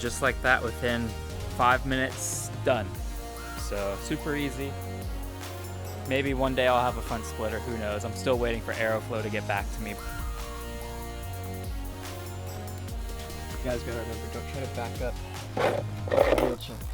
just like that within 5 minutes, done. So super easy. Maybe one day I'll have a front splitter, who knows. I'm still waiting for Aeroflow to get back to me. You guys gotta remember, don't try to back up wheel chunks.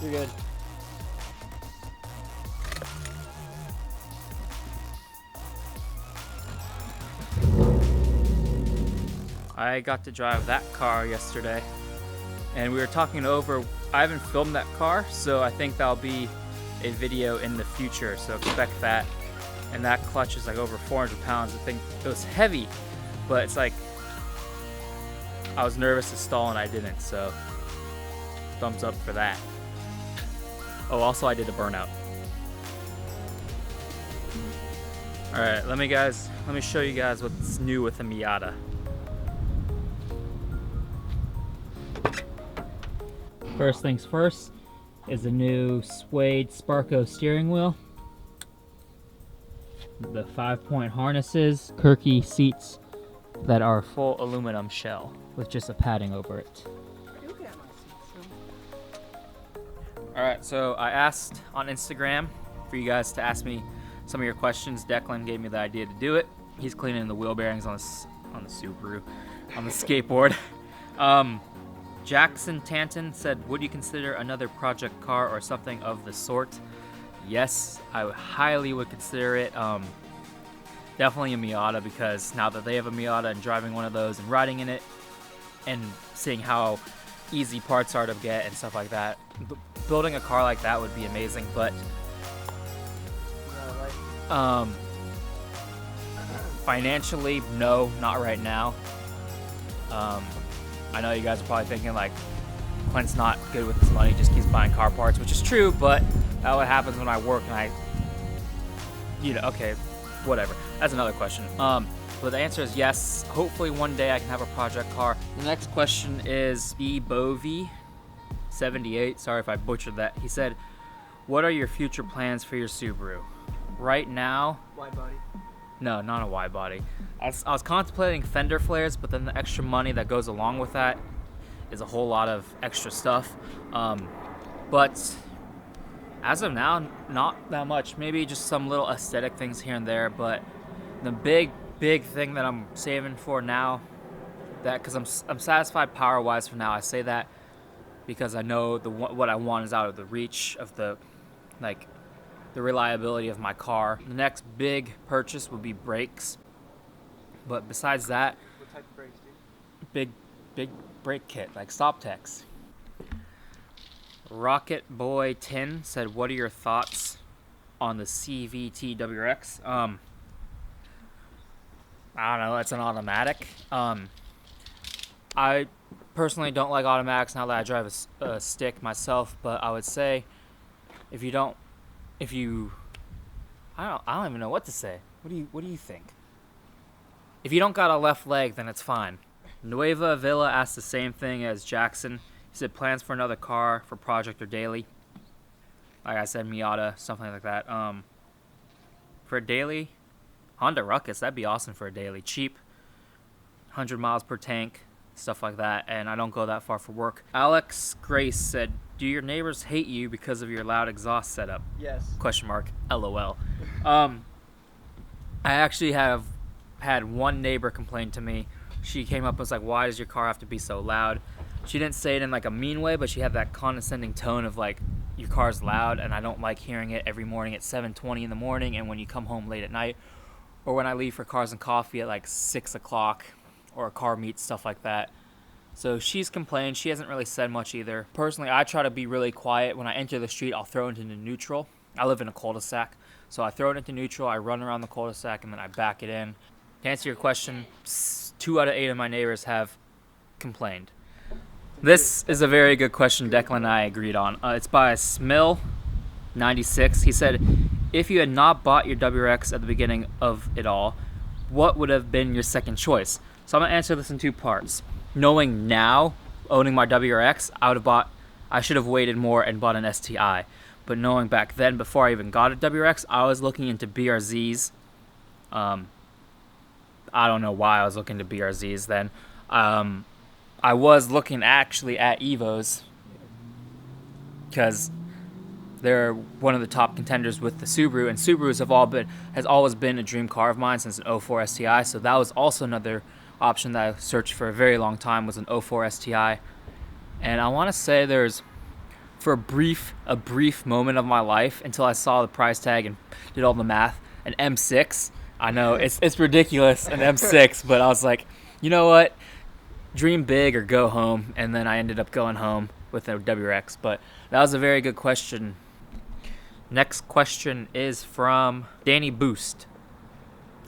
You're good. I got to drive that car yesterday, and we were talking over. I haven't filmed that car, so I think that'll be a video in the future, so expect that. And that clutch is like over 400 pounds. I think it was heavy, but it's like I was nervous to stall and I didn't, so thumbs up for that. Oh, also I did a burnout. All right, let me show you guys what's new with the Miata. First things first is the new suede Sparco steering wheel. The 5-point harnesses, Kirky seats that are full aluminum shell with just a padding over it. Alright, so I asked on Instagram for you guys to ask me some of your questions. Declan gave me the idea to do it. He's cleaning the wheel bearings on the Subaru, on the skateboard. Jackson Tanton said, would you consider another project car or something of the sort? Yes, I highly would consider it. Definitely a Miata, because now that they have a Miata and driving one of those and riding in it and seeing how easy parts are to get and stuff like that, building a car like that would be amazing. But financially, no, not right now. I know you guys are probably thinking like, Clint's not good with his money, just keeps buying car parts, which is true, but that's what happens when I work and okay, whatever. That's another question. But the answer is yes. Hopefully one day I can have a project car. The next question is BBovi78. Sorry if I butchered that. He said, what are your future plans for your Subaru? Right now, Wide body. no, not a wide body. I was contemplating fender flares, but then the extra money that goes along with that is a whole lot of extra stuff. But as of now, not that much. Maybe just some little aesthetic things here and there. But the big thing that I'm saving for now, because I'm satisfied power-wise for now. I say that because I know what I want is out of the reach of the reliability of my car. The next big purchase would be brakes. But besides that, What type of brakes, big dude? brake kit, like StopTex. Rocket Boy 10 said, what are your thoughts on the CVT WRX? I don't know, it's an automatic. I personally don't like automatics now that I drive a stick myself, but I would say I don't even know what to say. What do you think? If you don't got a left leg, then it's fine. Nueva Villa asked the same thing as Jackson. He said plans for another car for project or daily. Like I said, Miata, something like that. For a daily, Honda Ruckus, that'd be awesome for a daily. Cheap, 100 miles per tank, stuff like that. And I don't go that far for work. Alex Grace said, do your neighbors hate you because of your loud exhaust setup? Yes. Question mark, LOL. I actually have had one neighbor complain to me. She came up and was like, why does your car have to be so loud? She didn't say it in like a mean way, but she had that condescending tone of like, your car's loud and I don't like hearing it every morning at 7:20 in the morning, and when you come home late at night, or when I leave for Cars and Coffee at like 6 o'clock, or a car meet, stuff like that. So she's complained. She hasn't really said much either. Personally, I try to be really quiet. When I enter the street, I'll throw it into neutral. I live in a cul-de-sac, so I throw it into neutral, I run around the cul-de-sac, and then I back it in. To answer your question, 2 out of 8 of my neighbors have complained. This is a very good question Declan and I agreed on. It's by Smill96. He said, if you had not bought your WRX at the beginning of it all, what would have been your second choice? So I'm going to answer this in 2 parts. Knowing now, owning my WRX, I should have waited more and bought an STI. But knowing back then, before I even got a WRX, I was looking into BRZs. I don't know why I was looking to BRZs then. I was looking actually at Evos because they're one of the top contenders with the Subaru, and Subarus has always been a dream car of mine since an 04 STI. So that was also another option that I searched for a very long time, was an 04 STI. And I want to say there's, for a brief moment of my life, until I saw the price tag and did all the math, an M6. I know it's ridiculous, an M6, but I was like, you know what, dream big or go home. And then I ended up going home with a WRX. But that was a very good question. Next question is from Danny Boost.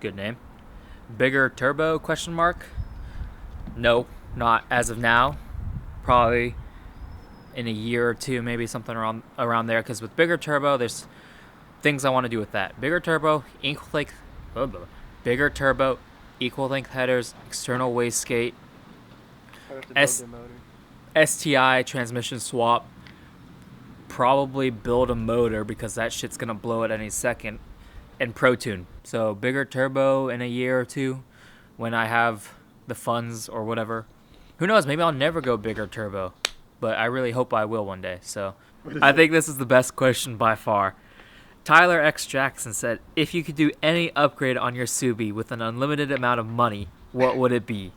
Good name. Bigger turbo, question mark? No, not as of now. Probably in a year or two, maybe something around there, because with bigger turbo, there's things I want to do with that. Bigger turbo, equal length headers, external wastegate, STI transmission swap, probably build a motor because that shit's gonna blow at any second, and Pro Tune. So bigger turbo in a year or two when I have the funds or whatever. Who knows, maybe I'll never go bigger turbo, but I really hope I will one day. So I think this is the best question by far. Tyler X Jackson said, if you could do any upgrade on your Subi with an unlimited amount of money, what would it be?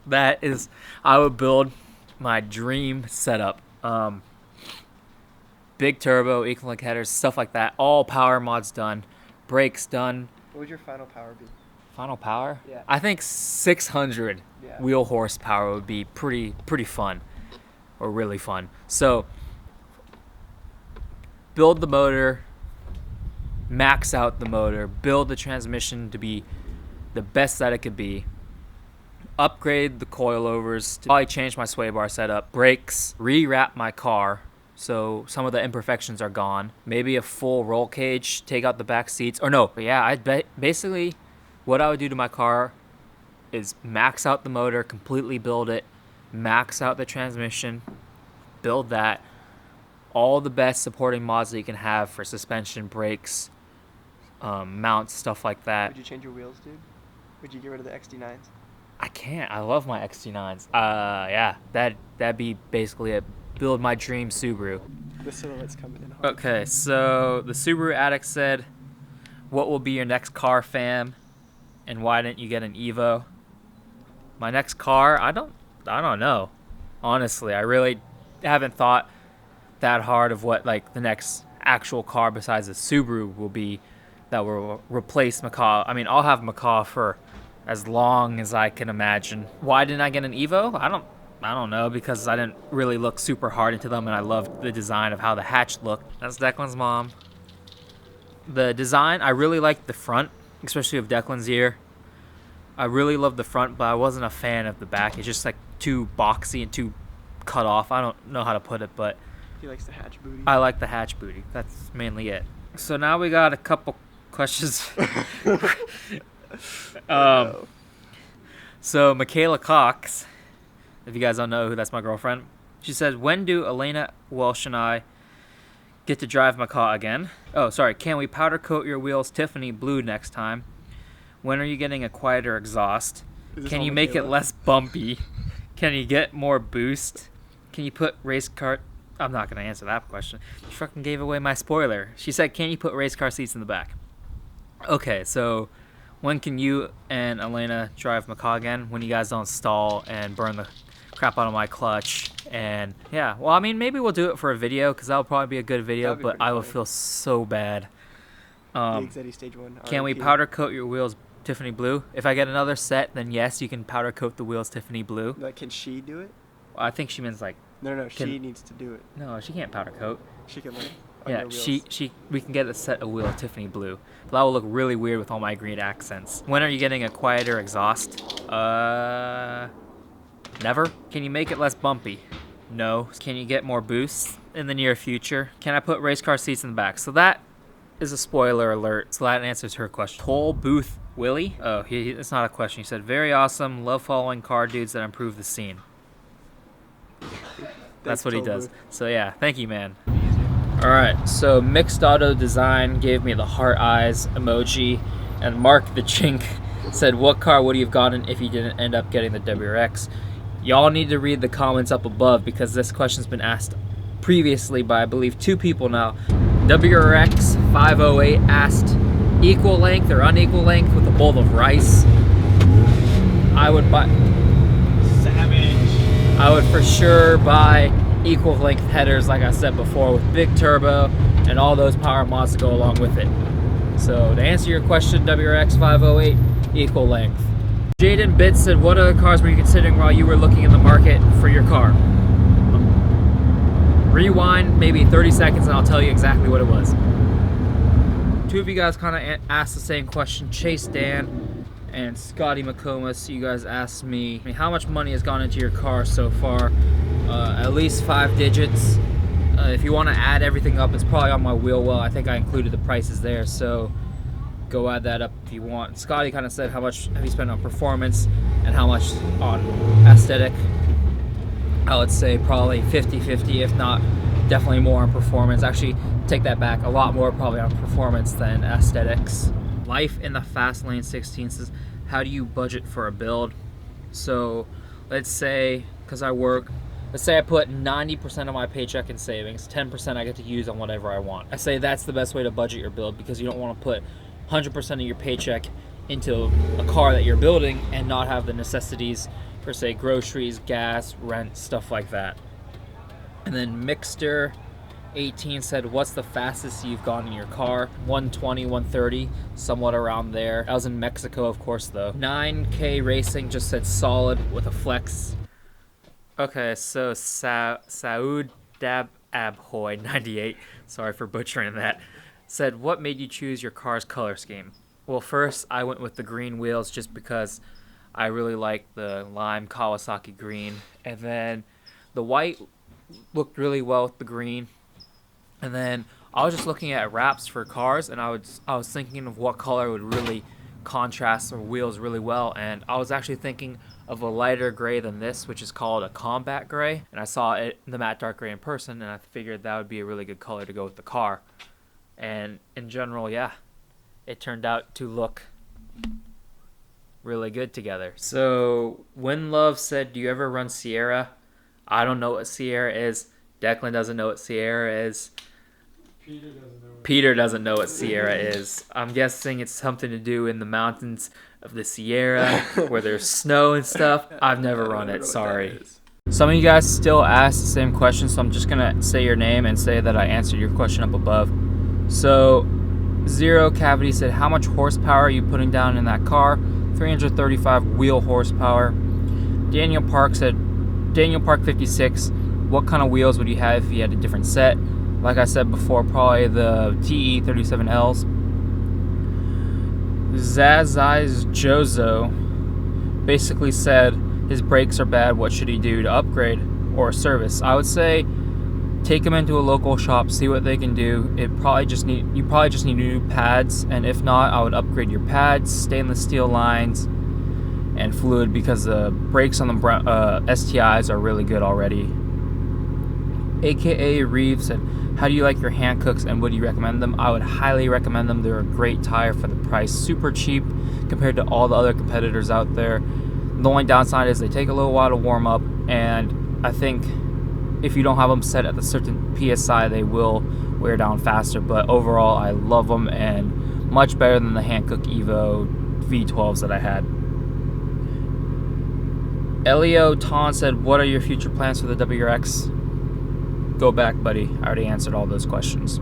That is, I would build my dream setup. Big turbo, equal link headers, stuff like that. All power mods done. Brakes done. What would your final power be? Final power? Yeah. I think 600 wheel horsepower would be pretty fun. Or really fun. So, build the motor, max out the motor, build the transmission to be the best that it could be, upgrade the coilovers, probably change my sway bar setup, brakes, rewrap my car so some of the imperfections are gone, maybe a full roll cage, take out the back seats, or no, but yeah, basically what I would do to my car is max out the motor, completely build it, max out the transmission, build that, all the best supporting mods that you can have for suspension, brakes, mounts, stuff like that. Would you change your wheels, dude? Would you get rid of the XD9s? I can't. I love my XT9s. Yeah, that'd be basically it. Build my dream Subaru. The silhouette's coming in hard. Okay, so the Subaru Addict said, what will be your next car, fam? And why didn't you get an Evo? My next car, I don't know. Honestly, I really haven't thought that hard of what like the next actual car besides the Subaru will be that will replace Macaw. I mean, I'll have Macaw for as long as I can imagine. Why didn't I get an Evo? I don't know, because I didn't really look super hard into them, and I loved the design of how the hatch looked. That's Declan's mom. The design, I really liked the front, especially of Declan's ear. I really loved the front, but I wasn't a fan of the back. It's just like too boxy and too cut off. I don't know how to put it, but He likes the hatch booty. I like the hatch booty. That's mainly it. So now we got a couple questions. So Michaela Cox, if you guys don't know who, that's my girlfriend. She said, when do Elena Welsh and I get to drive Macaw again? Oh, sorry. Can we powder coat your wheels Tiffany blue next time? When are you getting a quieter exhaust? Can you make it less bumpy? Can you get more boost? Can you put race car... I'm not going to answer that question. She fucking gave away my spoiler. She said, can you put race car seats in the back? Okay, so when can you and Elena drive Macaw again? When you guys don't stall and burn the crap out of my clutch. And yeah, well, I mean, maybe we'll do it for a video, because that'll probably be a good video, but I will feel so bad. Stage 1. Can we powder coat your wheels Tiffany blue? If I get another set, then yes, you can powder coat the wheels Tiffany blue. Like, can she do it? I think she means like... No, she needs to do it. No, she can't powder coat. She can learn. Yeah, we can get a set of wheel Tiffany blue. But that will look really weird with all my green accents. When are you getting a quieter exhaust? Never. Can you make it less bumpy? No. Can you get more boost in the near future? Can I put race car seats in the back? So that is a spoiler alert. So that answers her question. Toll Booth Willie? Oh, it's not a question. He said, very awesome. Love following car dudes that improve the scene. That's what he does. Tollbooth. So yeah, thank you, man. All right, so Mixed Auto Design gave me the heart eyes emoji, and Mark the Chink said, what car would you have gotten if you didn't end up getting the WRX? Y'all need to read the comments up above because this question's been asked previously by, I believe, 2 people now. WRX 508 asked equal length or unequal length with a bowl of rice. I would buy... Savage. I would for sure buy equal length headers, like I said before, with big turbo and all those power mods to go along with it. So to answer your question, WRX 508, equal length. Jaden Bits said, what other cars were you considering while you were looking in the market for your car? Rewind maybe 30 seconds and I'll tell you exactly what it was. 2 of you guys kind of asked the same question, Chase Dan and Scotty McComas. You guys asked me, how much money has gone into your car so far? At least 5 digits. If you want to add everything up, it's probably on my wheel well. I think I included the prices there, so go add that up if you want. Scotty kind of said, how much have you spent on performance and how much on aesthetic? I would say probably 50-50, if not definitely more on performance. Actually, take that back, a lot more probably on performance than aesthetics. Life in the Fast Lane 16 says, how do you budget for a build? So let's say, because I work, let's say I put 90% of my paycheck in savings, 10% I get to use on whatever I want. I say that's the best way to budget your build because you don't want to put 100% of your paycheck into a car that you're building and not have the necessities for, say, groceries, gas, rent, stuff like that. And then Mixter 18 said, what's the fastest you've gone in your car? 120, 130, somewhat around there. I was in Mexico, of course, though. 9K Racing just said solid with a flex. Okay, so Saud Dab Abhoy 98, sorry for butchering that, said, what made you choose your car's color scheme? Well, first, I went with the green wheels just because I really like the lime Kawasaki green. And then the white looked really well with the green. And then I was just looking at wraps for cars, and I was thinking of what color would really contrast the wheels really well. And I was actually thinking of a lighter gray than this, which is called a combat gray. And I saw it, the matte dark gray, in person, and I figured that would be a really good color to go with the car. And in general, yeah, it turned out to look really good together. So Win Love said, do you ever run Sierra? I don't know what Sierra is. Declan doesn't know what Sierra is. Peter doesn't know what Sierra is. I'm guessing it's something to do in the mountains of the Sierra where there's snow and stuff. I've never run it, sorry. Some of you guys still ask the same question, so I'm just gonna say your name and say that I answered your question up above. So Zero Cavity said, how much horsepower are you putting down in that car? 335 wheel horsepower. Daniel Park said, Daniel Park 56, what kind of wheels would you have if you had a different set? Like I said before, probably the TE 37Ls. Zazai's Jozo basically said his brakes are bad, what should he do to upgrade or service? I would say take him into a local shop, see what they can do. You probably just need new pads, and if not, I would upgrade your pads, stainless steel lines, and fluid, because the brakes on the STIs are really good already. AKA Reeves said, how do you like your Hancooks and would you recommend them? I would highly recommend them. They're a great tire for the price, super cheap compared to all the other competitors out there. The only downside is they take a little while to warm up, and I think if you don't have them set at a certain PSI, they will wear down faster. But overall, I love them, and much better than the Hankook Evo V12s that I had. Elio Ton said, what are your future plans for the WRX? Go back, buddy. I already answered all those questions.